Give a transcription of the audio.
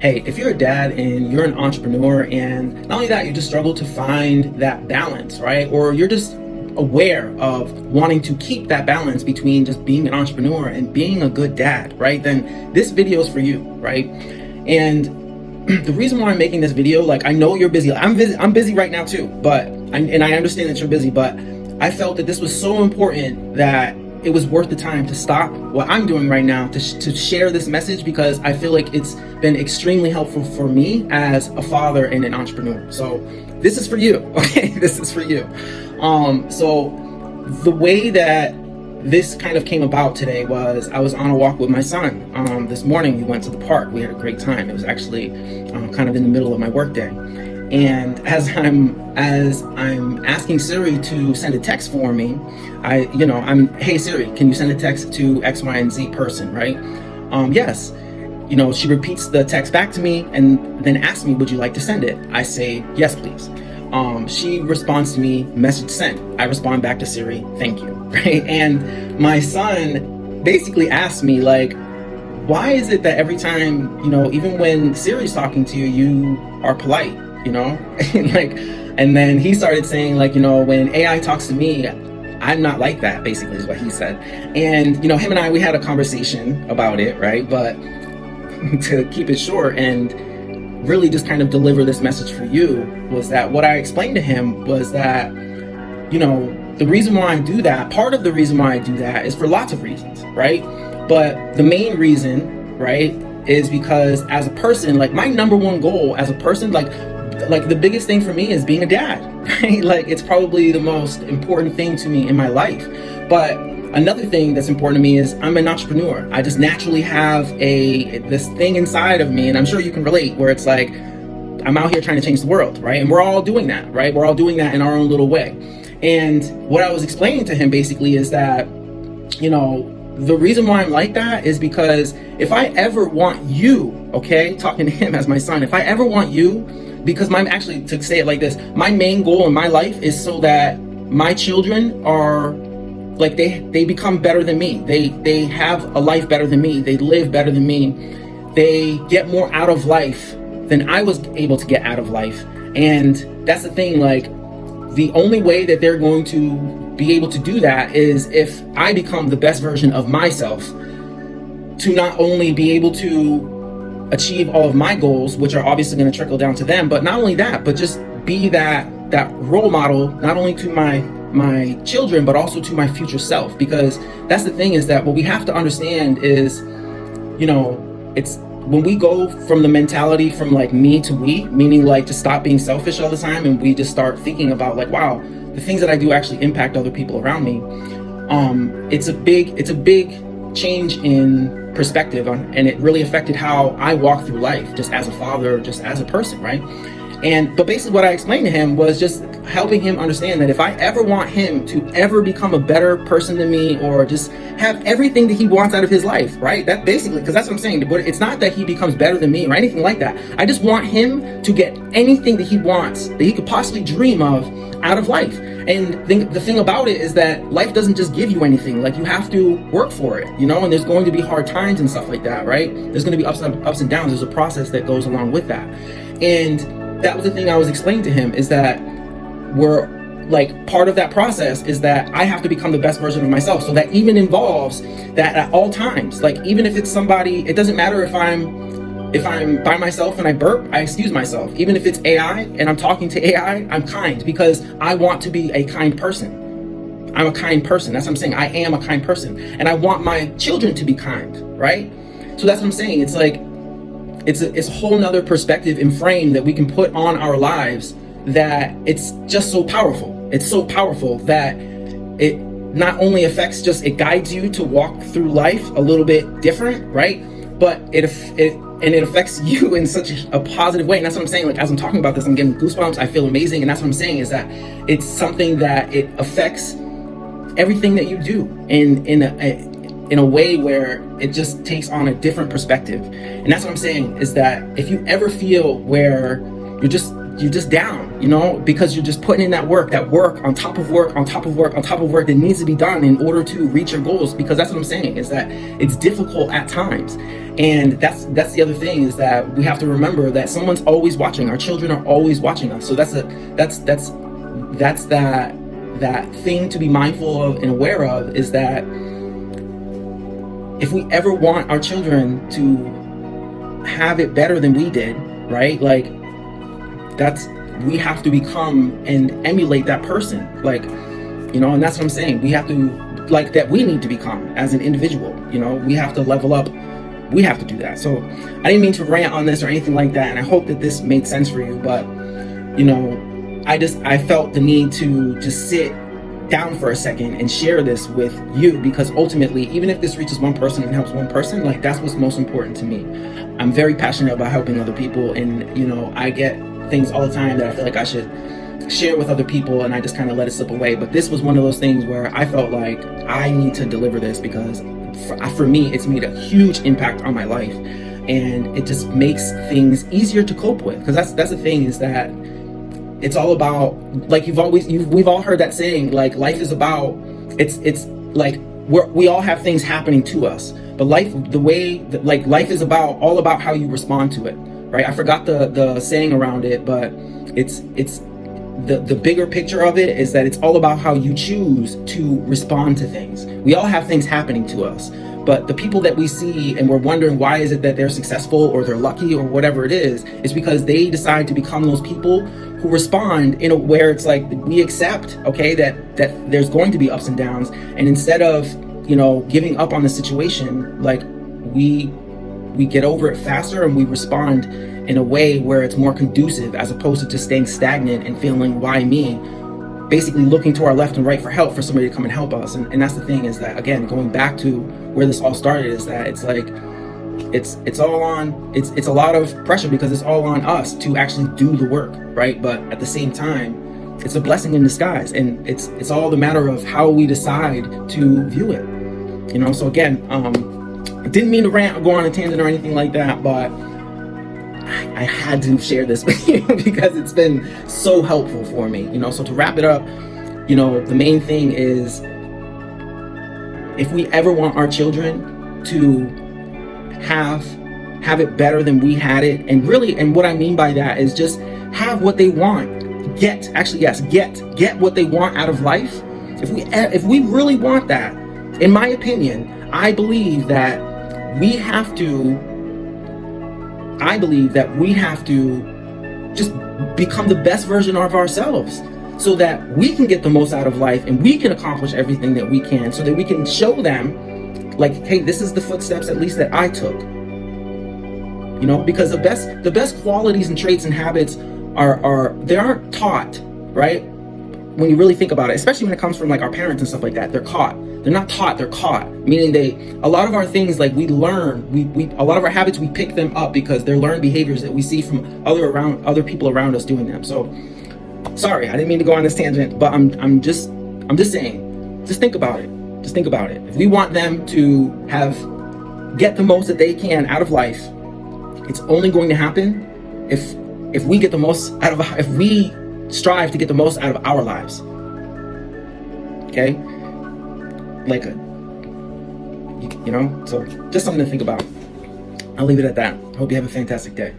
Hey, if you're a dad and you're an entrepreneur, and not only that, you just struggle to find that balance, right? Or you're just aware of wanting to keep that balance between just being an entrepreneur and being a good dad, right? Then this video is for you, right? And the reason why I'm making this video, like, I know you're busy. I'm busy right now too, but I understand that you're busy, but I felt that this was so important that it was worth the time to stop what I'm doing right now to share this message, because I feel like it's been extremely helpful for me as a father and an entrepreneur. So this is for you, okay? This is for you. So the way that this kind of came about today was I was on a walk with my son. This morning we went to the park. We had a great time. It was actually kind of in the middle of my workday. And as I'm asking Siri to send a text for me, hey Siri, can you send a text to X, Y, and Z person, right? Yes. She repeats the text back to me and then asks me, would you like to send it? I say, yes, please. She responds to me, message sent. I respond back to Siri, thank you, right? And my son basically asked me, like, why is it that every time, even when Siri's talking to you, you are polite, and then he started saying, like, when AI talks to me, I'm not like that, basically is what he said. And, him and I, we had a conversation about it, right? But to keep it short and really just kind of deliver this message for you was that what I explained to him was that, the reason why I do that, part of the reason why I do that is for lots of reasons, right? But the main reason, right, is because as a person, like, my number one goal as a person, like the biggest thing for me is being a dad, right? Like, it's probably the most important thing to me in my life. But another thing that's important to me is I'm an entrepreneur. I just naturally have this thing inside of me, and I'm sure you can relate, where it's like, I'm out here trying to change the world, right? And we're all doing that, right? We're all doing that in our own little way. And what I was explaining to him basically is that, the reason why I'm like that is because if I ever want you, okay, talking to him as my son, if I ever want you, because to say it like this, my main goal in my life is so that my children are, like, they become better than me. They have a life better than me. They live better than me. They get more out of life than I was able to get out of life. And that's the thing, like, the only way that they're going to be able to do that is if I become the best version of myself, to not only be able to achieve all of my goals, which are obviously going to trickle down to them, but not only that, but just be that role model, not only to my children, but also to my future self. Because that's the thing, is that what we have to understand is, it's when we go from the mentality from, like, me to we, meaning, like, to stop being selfish all the time, and we just start thinking about, like, wow, the things that I do actually impact other people around me. It's a big change in perspective, and it really affected how I walk through life, just as a father, just as a person, right? But basically what I explained to him was just helping him understand that if I ever want him to ever become a better person than me, or just have everything that he wants out of his life, right? That basically, because that's what I'm saying, but it's not that he becomes better than me or anything like that. I just want him to get anything that he wants, that he could possibly dream of, out of life. And the thing about it is that life doesn't just give you anything. Like, you have to work for it, and there's going to be hard times and stuff like that, right? There's going to be ups and downs. There's a process that goes along with that. And that was the thing I was explaining to him, is that we're, like, part of that process is that I have to become the best version of myself. So that even involves that at all times, like, even if it's somebody, it doesn't matter if I'm by myself and I burp, I excuse myself. Even if it's AI and I'm talking to AI, I'm kind, because I want to be a kind person. I'm a kind person. That's what I'm saying. I am a kind person, and I want my children to be kind, right? So that's what I'm saying. It's like, it's a whole nother perspective and frame that we can put on our lives, that it's just so powerful. It's so powerful that it not only affects, it guides you to walk through life a little bit different, right? But it affects you in such a positive way. And that's what I'm saying. Like, as I'm talking about this, I'm getting goosebumps. I feel amazing. And that's what I'm saying, is that it's something that it affects everything that you do in a way where it just takes on a different perspective. And that's what I'm saying, is that if you ever feel where you're just you're just down, you know, because you're just putting in that work on top of work, on top of work, on top of work that needs to be done in order to reach your goals. Because that's what I'm saying, is that it's difficult at times. And that's the other thing, is that we have to remember that someone's always watching. Our children are always watching us. So that's that thing to be mindful of and aware of, is that if we ever want our children to have it better than we did, right? Like, we have to become and emulate that person. Like, you know, and that's what I'm saying. We have to, like, that we need to become as an individual, you know, we have to level up. We have to do that. So I didn't mean to rant on this or anything like that. And I hope that this made sense for you, but you know, I felt the need to just sit down for a second and share this with you, because ultimately, even if this reaches one person and helps one person, like, that's what's most important to me. I'm very passionate about helping other people, and you know, I get things all the time that I feel like I should share with other people, and I just kind of let it slip away. But this was one of those things where I felt like I need to deliver this, because for me, it's made a huge impact on my life, and it just makes things easier to cope with. Because that's the thing, is that it's all about, like, we've all heard that saying, like, life is about, it's like, we all have things happening to us, but life is all about how you respond to it, right? I forgot the saying around it, but it's the bigger picture of it is that it's all about how you choose to respond to things. We all have things happening to us, but the people that we see and we're wondering why is it that they're successful or they're lucky or whatever it is because they decide to become those people who respond in a where it's like, we accept, okay, that there's going to be ups and downs, and instead of, you know, giving up on the situation, like, we get over it faster, and we respond in a way where it's more conducive, as opposed to just staying stagnant and feeling, why me? Basically looking to our left and right for help, for somebody to come and help us. And that's the thing, is that, again, going back to where this all started, is that it's like, it's a lot of pressure, because it's all on us to actually do the work, right? But at the same time, it's a blessing in disguise, and it's all the matter of how we decide to view it, you know? So again, I didn't mean to rant or go on a tangent or anything like that, but I had to share this with you because it's been so helpful for me, you know? So to wrap it up, you know, the main thing is, if we ever want our children to have it better than we had it, and what I mean by that is just have what they want, get what they want out of life. If we really want that, in my opinion, I believe that we have to just become the best version of ourselves, so that we can get the most out of life, and we can accomplish everything that we can, so that we can show them, like, hey, this is the footsteps at least that I took, you know? Because the best qualities and traits and habits they aren't taught, right? When you really think about it, especially when it comes from like our parents and stuff like that, they're caught. They're not taught, they're caught. Meaning a lot of our things, like, we learn, a lot of our habits, we pick them up because they're learned behaviors that we see from other people around us doing them. So sorry, I didn't mean to go on this tangent, but I'm just saying, just think about it. Just think about it. If we want them to get the most that they can out of life, it's only going to happen if we get the most out of, if we strive to get the most out of our lives. Okay? Like, you know, so just something to think about. I'll leave it at that. Hope you have a fantastic day.